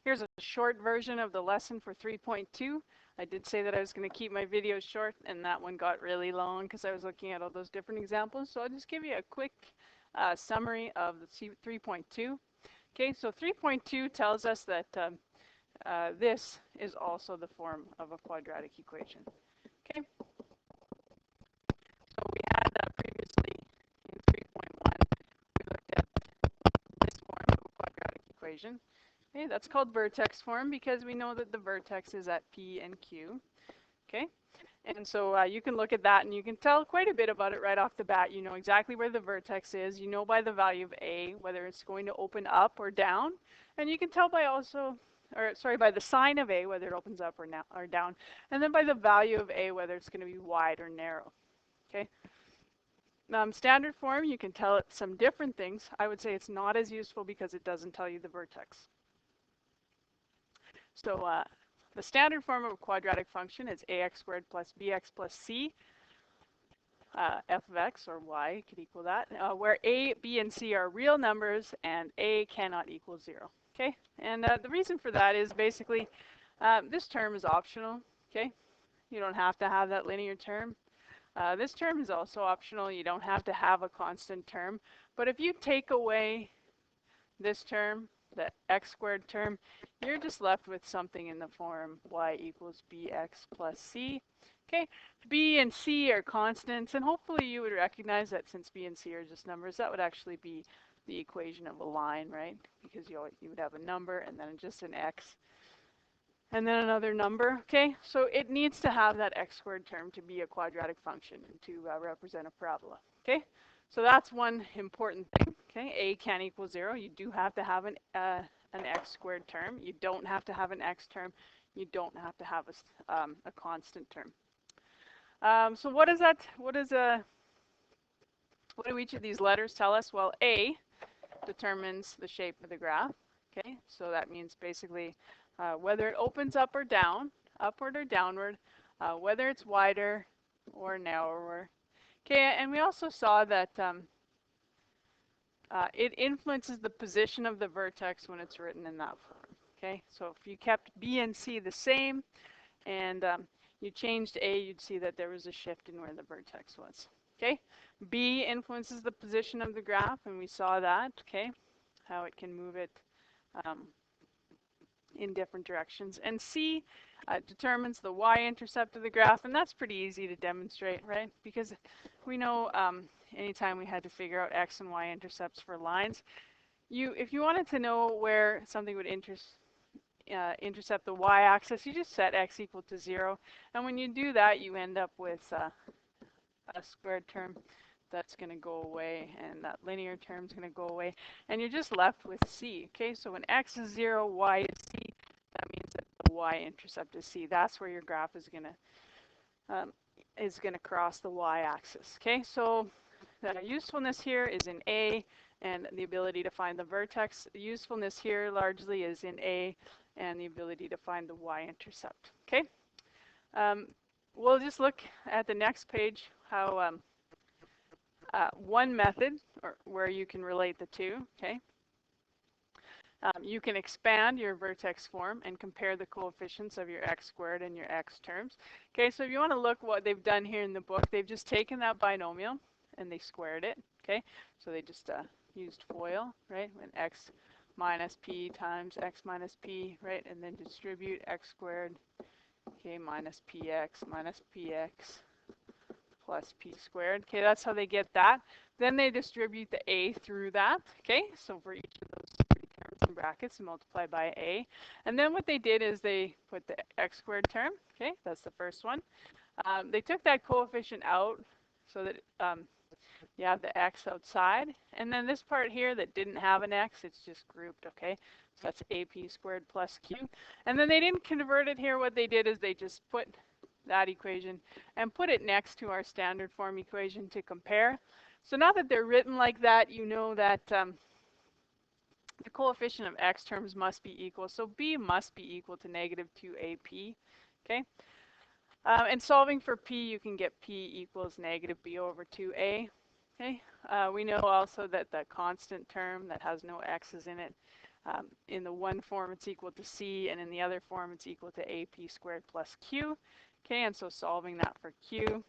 Here's a short version of the lesson for 3.2. I did say that I was going to keep my videos short, and that one got really long because I was looking at all those different examples. So I'll just give you a quick summary of the 3.2. Okay, so 3.2 tells us that this is also the form of a quadratic equation. Okay, so we had previously in 3.1, we looked at this form of a quadratic equation. Okay, that's called vertex form because we know that the vertex is at P and Q. Okay, and so you can look at that and you can tell quite a bit about it right off the bat. You know exactly where the vertex is. You know by the value of A whether it's going to open up or down, and you can tell by by the sign of A whether it opens up or down, and then by the value of A whether it's going to be wide or narrow. Okay. Standard form, you can tell it some different things. I would say it's not as useful because it doesn't tell you the vertex. So the standard form of a quadratic function is ax squared plus bx plus c, f of x or y could equal that, where a, b, and c are real numbers and a cannot equal 0. Okay, and the reason for that is basically this term is optional. Okay, you don't have to have that linear term. This term is also optional. You don't have to have a constant term. But if you take away this term, the x squared term, you're just left with something in the form y equals bx plus c. Okay, b and c are constants, and hopefully you would recognize that since b and c are just numbers, that would actually be the equation of a line, right? Because you would have a number and then just an x and then another number. Okay, so it needs to have that x squared term to be a quadratic function and to represent a parabola. Okay, so that's one important thing. Okay, a can't equal 0. You do have to have an x squared term. You don't have to have an x term. You don't have to have a constant term. So what is that? What do each of these letters tell us? Well, A determines the shape of the graph. Okay, so that means basically whether it opens up or down, upward or downward, whether it's wider or narrower. Okay, and we also saw that it influences the position of the vertex when it's written in that form. Okay, so if you kept B and C the same and you changed A, you'd see that there was a shift in where the vertex was. Okay, B influences the position of the graph, and we saw that. Okay, how it can move it in different directions. And C determines the y-intercept of the graph, and that's pretty easy to demonstrate, right? Because we know anytime we had to figure out x and y-intercepts for lines, if you wanted to know where something would intercept the y-axis, you just set x equal to 0. And when you do that, you end up with a squared term that's going to go away, and that linear term is going to go away, and you're just left with c. Okay, so when x is 0, y is c, that means that the y-intercept is c. That's where your graph is going to cross the y-axis. Okay, so the usefulness here is in A, and the ability to find the vertex. The usefulness here largely is in A, and the ability to find the y-intercept. Okay, we'll just look at the next page how one method where you can relate the two. Okay, you can expand your vertex form and compare the coefficients of your x squared and your x terms. Okay, so if you want to look what they've done here in the book, they've just taken that binomial and they squared it. Okay, so they just used FOIL, right? When x minus p times x minus p, right? And then distribute x squared, okay, minus px plus p squared. Okay, that's how they get that. Then they distribute the a through that. Okay, so for each of those three terms in brackets, multiply by a. And then what they did is they put the x squared term. Okay, that's the first one. They took that coefficient out so that you have the x outside. And then this part here that didn't have an x, it's just grouped. Okay, so that's ap squared plus q. And then they didn't convert it here. What they did is they just put that equation and put it next to our standard form equation to compare. So now that they're written like that, you know that the coefficient of x terms must be equal. So b must be equal to negative 2ap. Okay, and solving for p, you can get p equals negative b over 2a. Okay, we know also that the constant term that has no x's in it In the one form, it's equal to c, and in the other form, it's equal to ap squared plus q. Okay, and so solving that for q,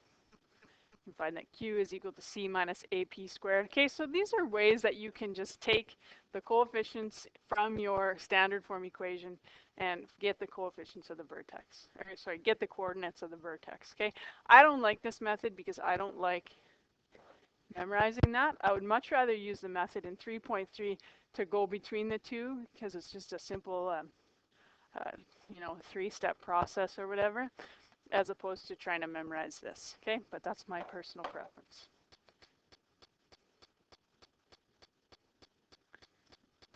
you find that q is equal to c minus ap squared. Okay, so these are ways that you can just take the coefficients from your standard form equation and get the coefficients of the vertex. Or, sorry, get the coordinates of the vertex. Okay, I don't like this method because I don't like memorizing that. I would much rather use the method in 3.3 to go between the two because it's just a simple, you know, 3-step process or whatever, as opposed to trying to memorize this. Okay, but that's my personal preference.